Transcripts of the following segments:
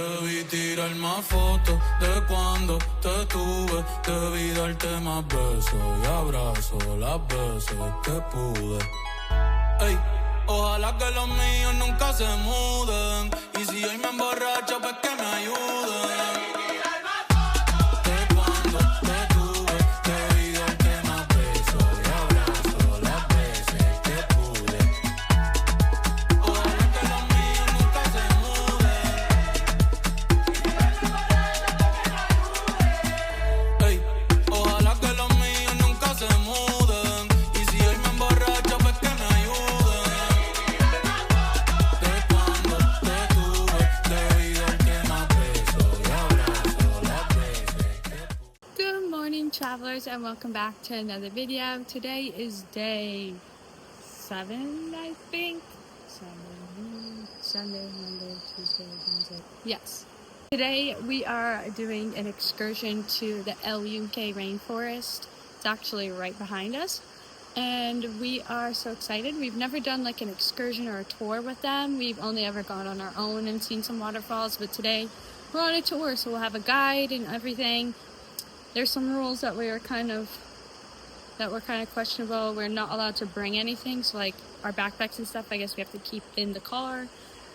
Debí tirar más fotos de cuando te tuve. Debí darte más besos y abrazos las veces que pude. Ey, ojalá que los míos nunca se muden. Y si hoy me emborracho, pues que me ayuden. Travelers, and welcome back to another video. Today is day 7, I think. Sunday, Monday, Tuesday, Wednesday. Yes. Today we are doing an excursion to the Yunque Rainforest. It's actually right behind us. And we are so excited. We've never done like an excursion or a tour with them. We've only ever gone on our own and seen some waterfalls. But today we're on a tour, so we'll have a guide and everything. There's some rules that were kind of questionable. We're not allowed to bring anything, so like our backpacks and stuff, I guess we have to keep in the car.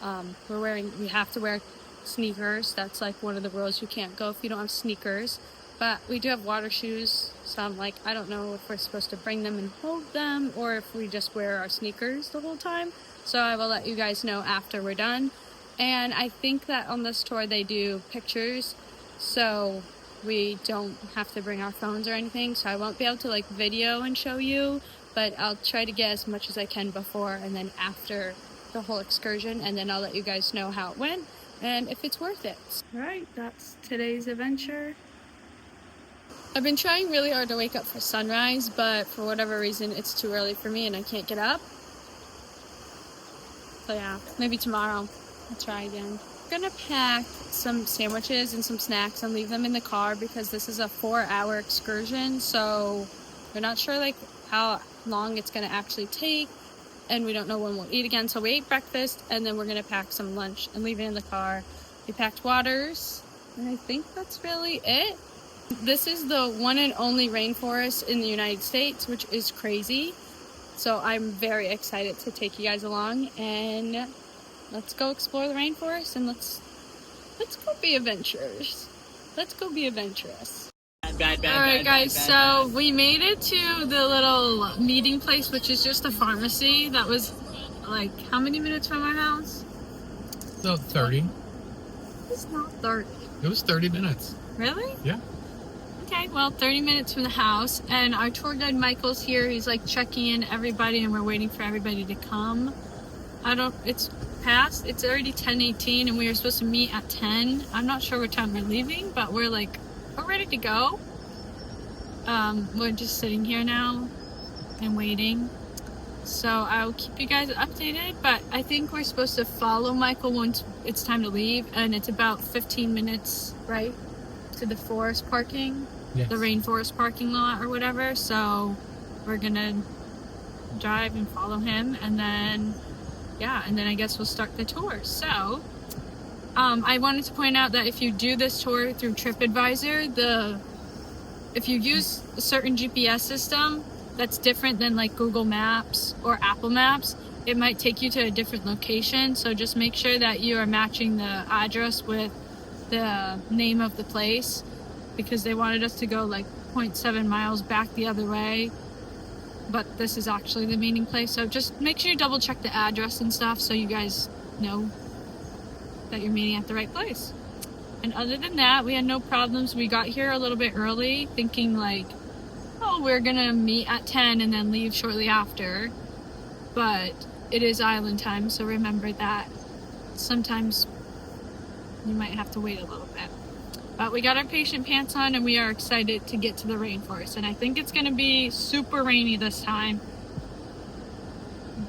We have to wear sneakers. That's like one of the rules. You can't go if you don't have sneakers. But we do have water shoes, so I'm like, I don't know if we're supposed to bring them and hold them or if we just wear our sneakers the whole time. So I will let you guys know after we're done. And I think that on this tour they do pictures, so we don't have to bring our phones or anything, so I won't be able to like video and show you, but I'll try to get as much as I can before and then after the whole excursion, and then I'll let you guys know how it went and if it's worth it. Alright, that's today's adventure. I've been trying really hard to wake up for sunrise, but for whatever reason it's too early for me and I can't get up. So yeah, maybe tomorrow I'll try again. I'm gonna pack some sandwiches and some snacks and leave them in the car because this is a 4-hour excursion, so we're not sure like how long it's gonna actually take, and we don't know when we'll eat again. So we ate breakfast and then we're gonna pack some lunch and leave it in the car. We packed waters, and I think that's really it. This is the one and only rainforest in the United States, which is crazy, so I'm very excited to take you guys along, and let's go explore the rainforest and let's go be adventurers. Let's go be adventurous. Alright guys, so we made it to the little meeting place, which is just a pharmacy that was like, how many minutes from our house? So 30. It's not 30. It was 30 minutes. Really? Yeah. Okay, well 30 minutes from the house, and our tour guide Michael's here. He's like checking in everybody and we're waiting for everybody to come. It's already 10:18 and we were supposed to meet at 10. I'm not sure what time we're leaving, but we're ready to go. We're just sitting here now and waiting. So I'll keep you guys updated, but I think we're supposed to follow Michael once it's time to leave, and it's about 15 minutes, right? To the forest parking, yes. The rainforest parking lot or whatever. So we're gonna drive and follow him, and then I guess we'll start the tour. So, I wanted to point out that if you do this tour through TripAdvisor, if you use a certain GPS system that's different than like Google Maps or Apple Maps, it might take you to a different location. So just make sure that you are matching the address with the name of the place, because they wanted us to go like 0.7 miles back the other way. But this is actually the meeting place, so just make sure you double check the address and stuff so you guys know that you're meeting at the right place. And other than that, we had no problems. We got here a little bit early thinking like, oh, we're gonna meet at 10 and then leave shortly after, but it is island time, so remember that sometimes you might have to wait a little bit. But we got our patient pants on and we are excited to get to the rainforest. And I think it's going to be super rainy this time.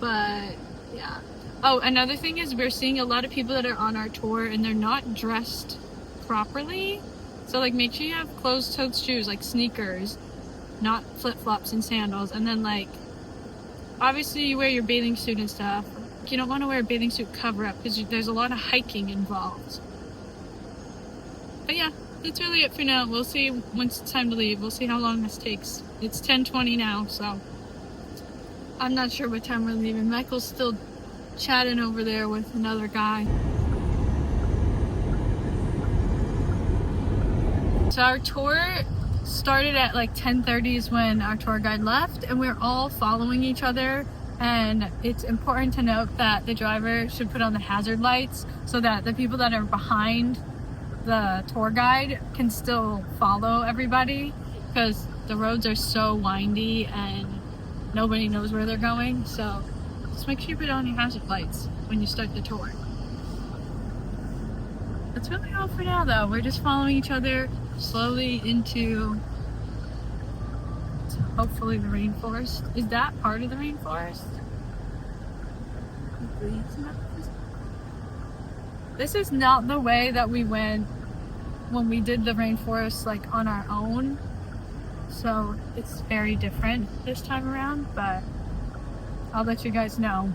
But yeah. Oh, another thing is we're seeing a lot of people that are on our tour and they're not dressed properly. So like make sure you have closed-toed shoes, like sneakers, not flip-flops and sandals. And then like, obviously you wear your bathing suit and stuff. You don't want to wear a bathing suit cover-up because there's a lot of hiking involved. But yeah, that's really it for now. We'll see once it's time to leave. We'll see how long this takes. It's 10:20 now, so I'm not sure what time we're leaving. Michael's still chatting over there with another guy. So our tour started at like 10:30 is when our tour guide left, and we're all following each other. And it's important to note that the driver should put on the hazard lights so that the people that are behind the tour guide can still follow everybody, because the roads are so windy and nobody knows where they're going. So just make sure you put on your hazard lights when you start the tour. That's really all for now though. We're just following each other slowly into hopefully the rainforest. Is that part of the rainforest? This is not the way that we went when we did the rainforest like on our own. So it's very different this time around, but I'll let you guys know.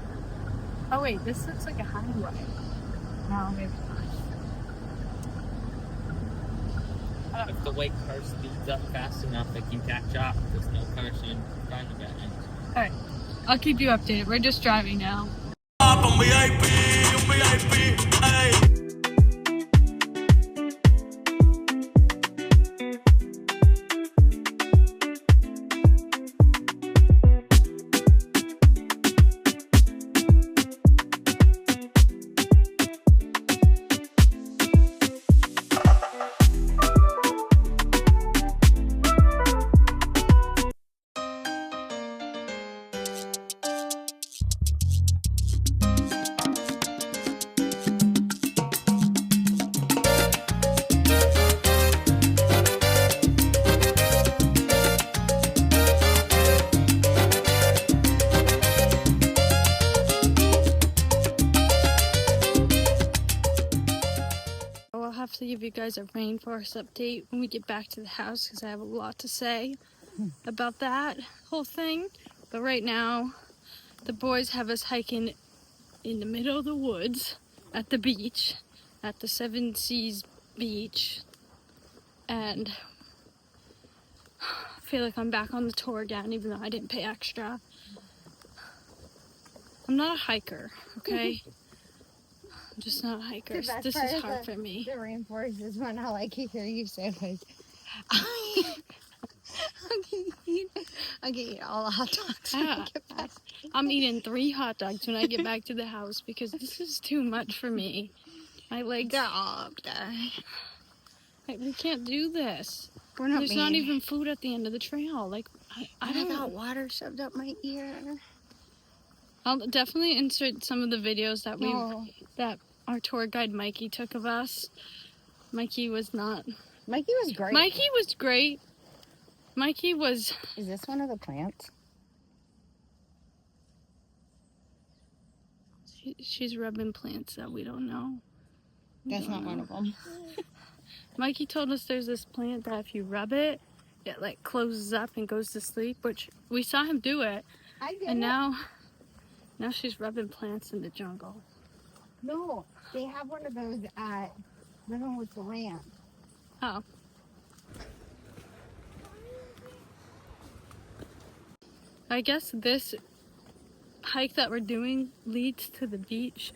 Oh wait, this looks like a highway. No, maybe not. If the white car speeds up fast enough, it can catch up. There's no car soon. Alright, I'll keep you updated. We're just driving now. To give you guys a rainforest update when we get back to the house, because I have a lot to say about that whole thing. But right now the boys have us hiking in the middle of the woods at the beach, at the Seven Seas beach, and I feel like I'm back on the tour again, even though I didn't pay extra. I'm not a hiker, okay? I'm just not a hiker. This is hard for me. The rainforest is when all I can hear you say was, I can eat all the hot dogs when I get back. I'm eating 3 hot dogs when I get back to the house because this is too much for me. My legs are all up there. We can't do this. There's not even food at the end of the trail. Like, I got water shoved up my ear. I'll definitely insert some of the videos that that our tour guide Mikey took of us. Mikey was great. Mikey was great. Mikey was... Is this one of the plants? She's rubbing plants that we don't know. That's not one of them. Mikey told us there's this plant that if you rub it, it like closes up and goes to sleep, which we saw him do it. And now she's rubbing plants in the jungle. No, they have one of those at Living with the Land. Oh. I guess this hike that we're doing leads to the beach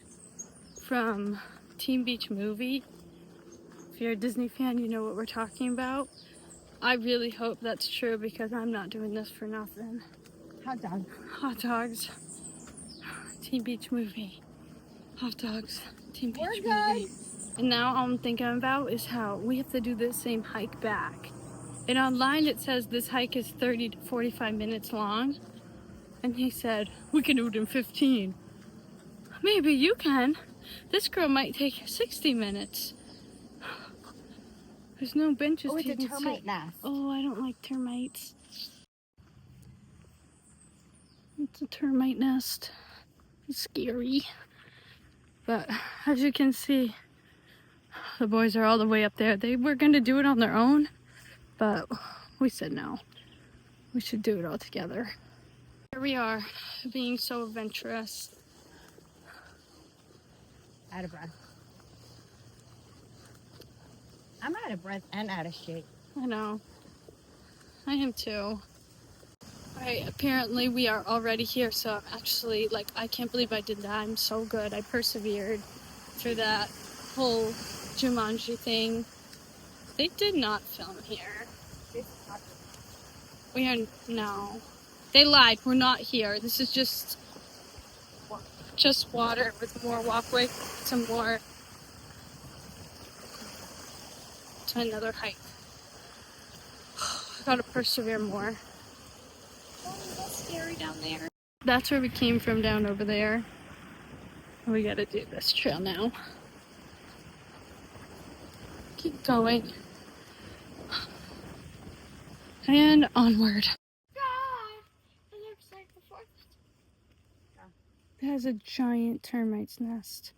from Teen Beach Movie. If you're a Disney fan, you know what we're talking about. I really hope that's true because I'm not doing this for nothing. Hot dogs. Hot dogs. Teen Beach Movie. Hot dogs. Teen Beach Movie. And now all I'm thinking about is how we have to do the same hike back. And online it says this hike is 30 to 45 minutes long. And he said, we can do it in 15. Maybe you can. This girl might take 60 minutes. There's no benches. Oh, it's a termite nest. Oh, I don't like termites. It's a termite nest. It's scary. But as you can see, the boys are all the way up there. They were going to do it on their own, but we said no. We should do it all together. Here we are, being so adventurous. Out of breath. I'm out of breath and out of shape. I know. I am too. Alright, apparently we are already here, so I'm actually, like, I can't believe I did that. I'm so good. I persevered through that whole Jumanji thing. They did not film here. We are, no. They lied. We're not here. This is just water with more walkway, some more to another hike. I gotta persevere more. Oh, that's scary down there. That's where we came from, down over there. We gotta do this trail now. Keep going. And onward. It looks like the fourth. It has a giant termite's nest.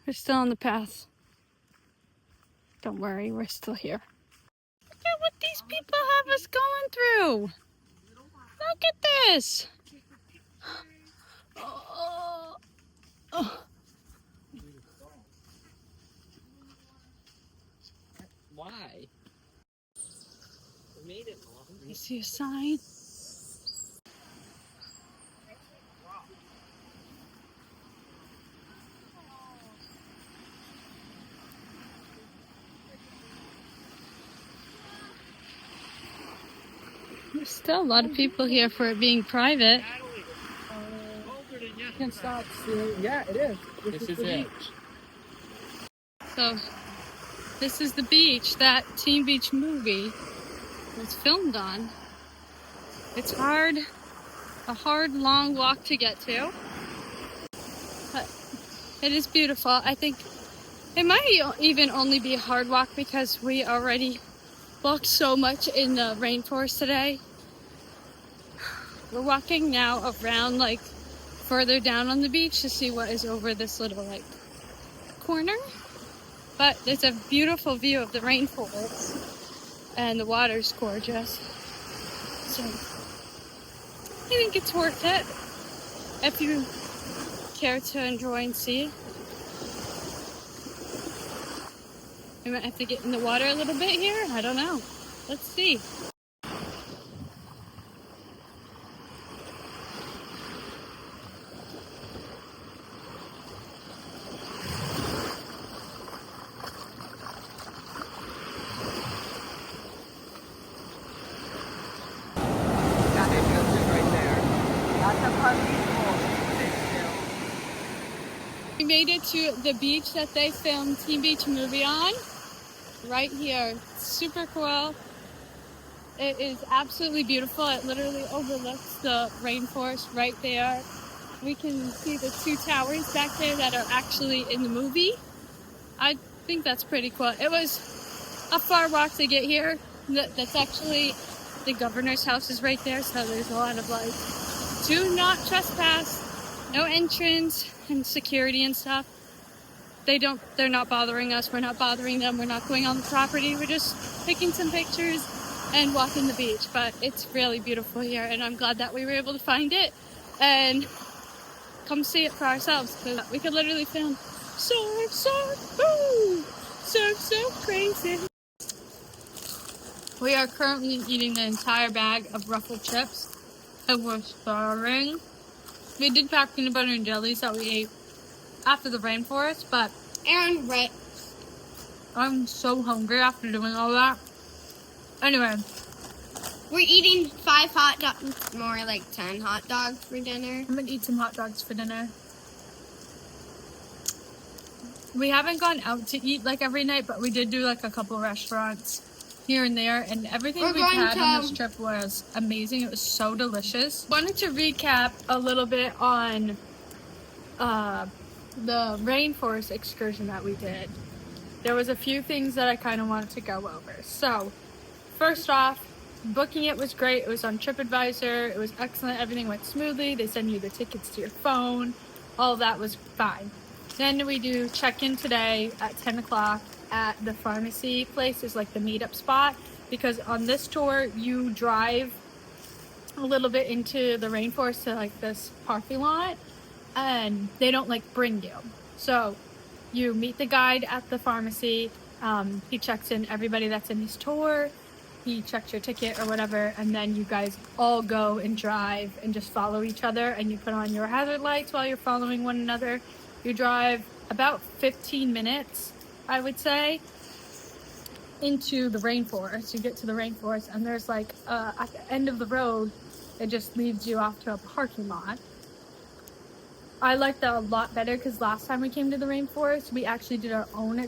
We're still on the path. Don't worry, we're still here. Look at what these people have us going through. Look at this. Oh, oh. Why? We made it long. You see a sign? There's still a lot of people here for it being private. You can stop seeing. Yeah, it is. This is it. So, this is the beach that Teen Beach movie was filmed on. It's hard, a hard, long walk to get to. But it is beautiful. I think it might even only be a hard walk because we already walked so much in the rainforest today. We're walking now around, like, further down on the beach to see what is over this little, like, corner. But it's a beautiful view of the rainforest, and the water's gorgeous. So I think it's worth it if you care to enjoy and see. We might have to get in the water a little bit here. I don't know. Let's see. We made it to the beach that they filmed Teen Beach movie on. Right here. It's super cool. It is absolutely beautiful. It literally overlooks the rainforest right there. We can see the two towers back there that are actually in the movie. I think that's pretty cool. It was a far walk to get here. That's actually the governor's house is right there, so there's a lot of like, do not trespass, no entrance and security and stuff. They're not bothering us, we're not bothering them, we're not going on the property, we're just taking some pictures and walking the beach. But it's really beautiful here, and I'm glad that we were able to find it and come see it for ourselves, because we could literally film surf, woo! Surf crazy. We are currently eating the entire bag of ruffled chips, and we're starving. We did pack peanut butter and jellies that we ate after the rainforest, but I'm so hungry after doing all that. Anyway, we're eating 5 hot dogs, more like 10 hot dogs for dinner. I'm gonna eat some hot dogs for dinner. We haven't gone out to eat like every night, but we did do like a couple restaurants here and there, and everything we've had on this trip was amazing. It was so delicious. Wanted to recap a little bit on the Rainforest Excursion that we did. There was a few things that I kind of wanted to go over. So, first off, booking it was great. It was on TripAdvisor. It was excellent. Everything went smoothly. They send you the tickets to your phone. All of that was fine. Then we do check-in today at 10 o'clock at the pharmacy place, is like the meetup spot, because on this tour you drive a little bit into the rainforest to like this parking lot, and they don't like bring you. So You meet the guide at the pharmacy. He checks in everybody that's in his tour. He checks your ticket or whatever, and then you guys all go and drive and just follow each other, and you put on your hazard lights while you're following one another. You drive about 15 minutes, I would say, into the rainforest. You get to the rainforest, and there's like at the end of the road, it just leads you off to a parking lot. I like that a lot better because last time we came to the rainforest, we actually did our own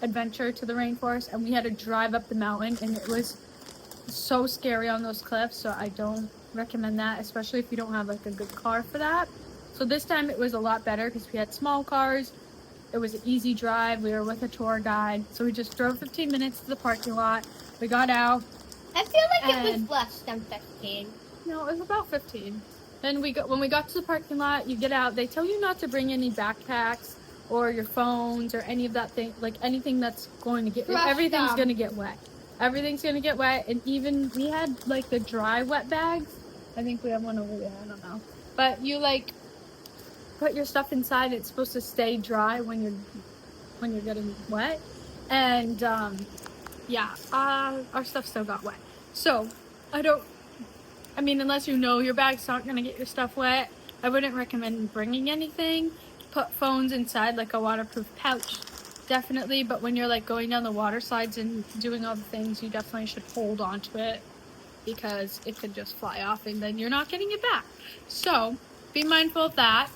adventure to the rainforest, and we had to drive up the mountain, and it was so scary on those cliffs. So I don't recommend that, especially if you don't have like a good car for that. So this time it was a lot better because we had small cars. It was an easy drive. We were with a tour guide, so we just drove 15 minutes to the parking lot. We got out. I feel like it was less than 15. No, it was about 15. Then when we got to the parking lot, you get out. They tell you not to bring any backpacks or your phones or any of that thing, like anything that's going to get, everything's going to get wet. Everything's going to get wet. And even, we had like the dry wet bags. I think we have one over there, I don't know. But you like put your stuff inside. It's supposed to stay dry when you're getting wet. And our stuff still got wet. So unless you know your bags aren't going to get your stuff wet, I wouldn't recommend bringing anything. Put phones inside, like a waterproof pouch, definitely. But when you're like going down the water slides and doing all the things, you definitely should hold on to it because it could just fly off and then you're not getting it back. So be mindful of that.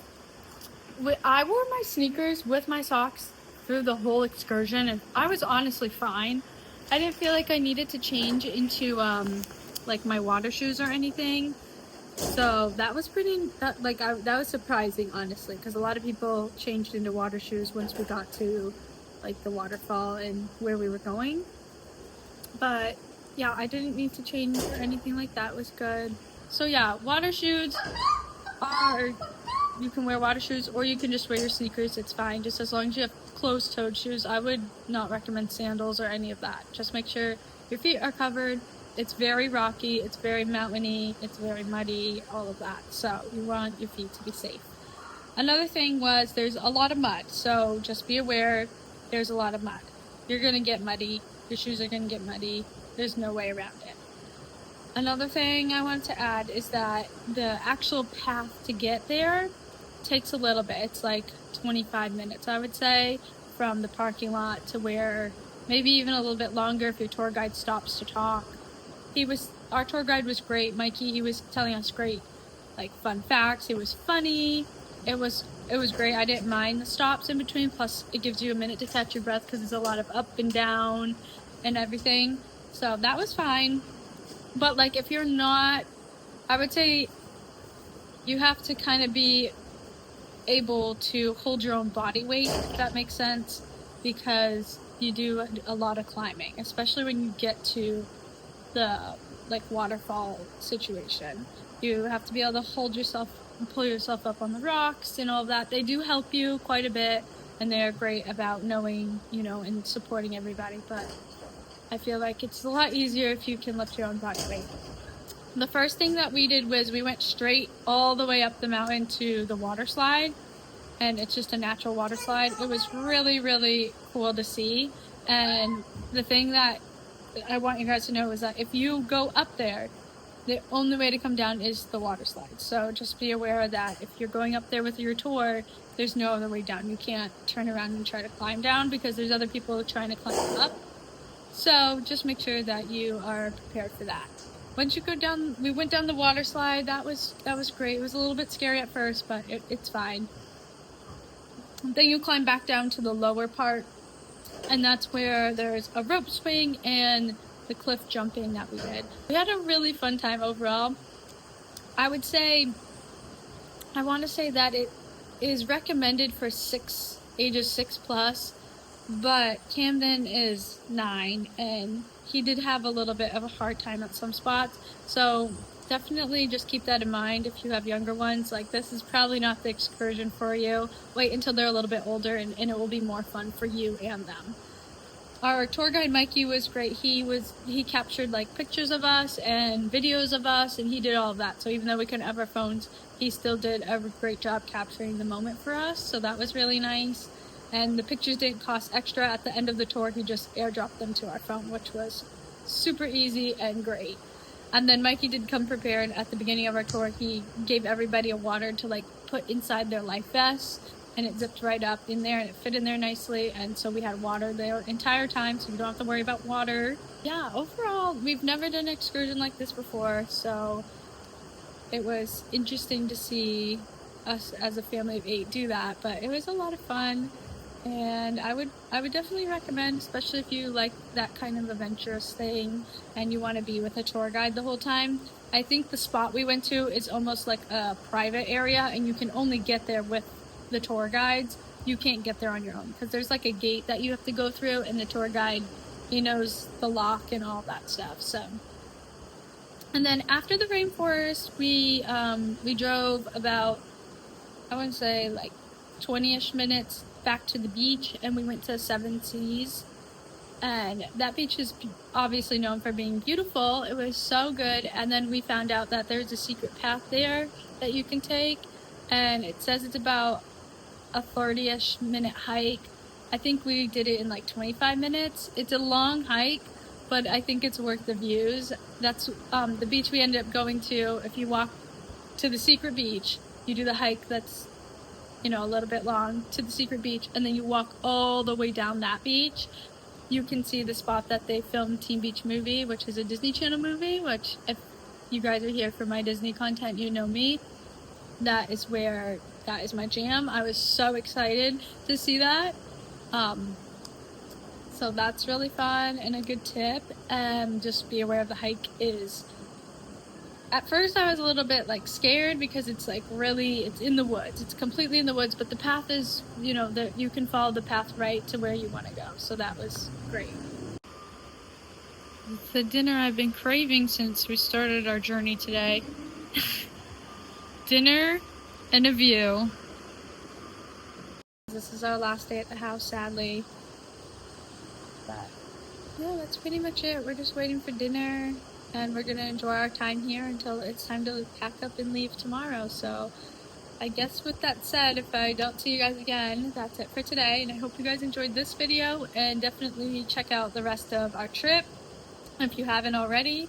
I wore my sneakers with my socks through the whole excursion, and I was honestly fine. I didn't feel like I needed to change into like my water shoes or anything. So that was that was surprising, honestly, because a lot of people changed into water shoes once we got to like the waterfall and where we were going. But yeah, I didn't need to change or anything like that. It was good. So yeah, water shoes you can wear water shoes or you can just wear your sneakers. It's fine, just as long as you have closed-toed shoes. I would not recommend sandals or any of that. Just make sure your feet are covered. It's very rocky, it's very mountainy, it's very muddy, all of that. So you want your feet to be safe. Another thing was there's a lot of mud. So just be aware there's a lot of mud. You're going to get muddy. Your shoes are going to get muddy. There's no way around it. Another thing I wanted to add is that the actual path to get there takes a little bit. It's like 25 minutes, I would say, from the parking lot to where, maybe even a little bit longer if your tour guide stops to talk. Our tour guide was great, Mikey. He was telling us great, like, fun facts. It was funny. It was great. I didn't mind the stops in between. Plus, it gives you a minute to catch your breath because there's a lot of up and down and everything. So that was fine. But like, if you're not, I would say you have to kind of be able to hold your own body weight, if that makes sense, because you do a lot of climbing, especially when you get to the like waterfall situation. You have to be able to hold yourself and pull yourself up on the rocks and all of that. They do help you quite a bit, and they're great about knowing, and supporting everybody, but I feel like it's a lot easier if you can lift your own body weight. The first thing that we did was we went straight all the way up the mountain to the water slide, and it's just a natural water slide. It was really, really cool to see, and the thing that I want you guys to know is that if you go up there, the only way to come down is the water slide. So just be aware that if you're going up there with your tour, there's no other way down. You can't turn around and try to climb down because there's other people trying to climb up. So just make sure that you are prepared for that. Once you go down, we went down the water slide. That was great. It was a little bit scary at first, but it's fine. Then you climb back down to the lower part, and that's where there's a rope swing and the cliff jumping that we did. We had a really fun time overall. I want to say that it is recommended for ages 6+, but Camden is 9, and he did have a little bit of a hard time at some spots. So definitely just keep that in mind if you have younger ones. Like, this is probably not the excursion for you. Wait until they're a little bit older, and it will be more fun for you and them. Our tour guide Mikey was great. He captured like pictures of us and videos of us, and he did all of that. So even though we couldn't have our phones, he still did a great job capturing the moment for us. So that was really nice. And the pictures didn't cost extra. At the end of the tour, he just airdropped them to our phone, which was super easy and great. And then Mikey did come prepared. At the beginning of our tour, he gave everybody a water to like put inside their life vests, and it zipped right up in there and it fit in there nicely. And so we had water there the entire time, so you don't have to worry about water. Yeah, overall, we've never done an excursion like this before, so it was interesting to see us as a family of 8 do that, but it was a lot of fun. And I would definitely recommend, especially if you like that kind of adventurous thing and you want to be with a tour guide the whole time. I think the spot we went to is almost like a private area, and you can only get there with the tour guides. You can't get there on your own because there's like a gate that you have to go through, and the tour guide, he knows the lock and all that stuff. So, and then after the rainforest, we drove about, I want to say like 20-ish minutes back to the beach, and we went to Seven Seas, and that beach is obviously known for being beautiful. It was so good. And then we found out that there's a secret path there that you can take, and it says it's about a 30-ish minute hike. I think we did it in like 25 minutes. It's a long hike, but I think it's worth the views. That's the beach we ended up going to. If you walk to the secret beach, you do the hike that's, you know, a little bit long to the secret beach, and then you walk all the way down that beach. You can see the spot that they filmed Teen Beach Movie, which is a Disney Channel movie, which if you guys are here for my Disney content, you know me. That is my jam. I was so excited to see that. So that's really fun and a good tip. Just be aware of the hike is, at first I was a little bit like scared because it's like really, it's in the woods. It's completely in the woods, but the path is, you know, that you can follow the path right to where you want to go. So that was great. It's the dinner I've been craving since we started our journey today. Dinner and a view. This is our last day at the house, sadly. But yeah, that's pretty much it. We're just waiting for dinner, and we're gonna enjoy our time here until it's time to pack up and leave tomorrow. So I guess with that said, if I don't see you guys again, that's it for today. And I hope you guys enjoyed this video, and definitely check out the rest of our trip if you haven't already.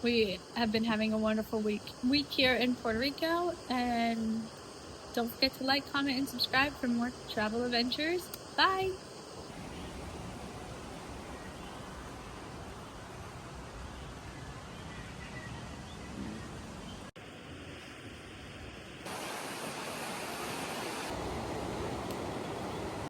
We have been having a wonderful week here in Puerto Rico, and don't forget to like, comment, and subscribe for more travel adventures. Bye!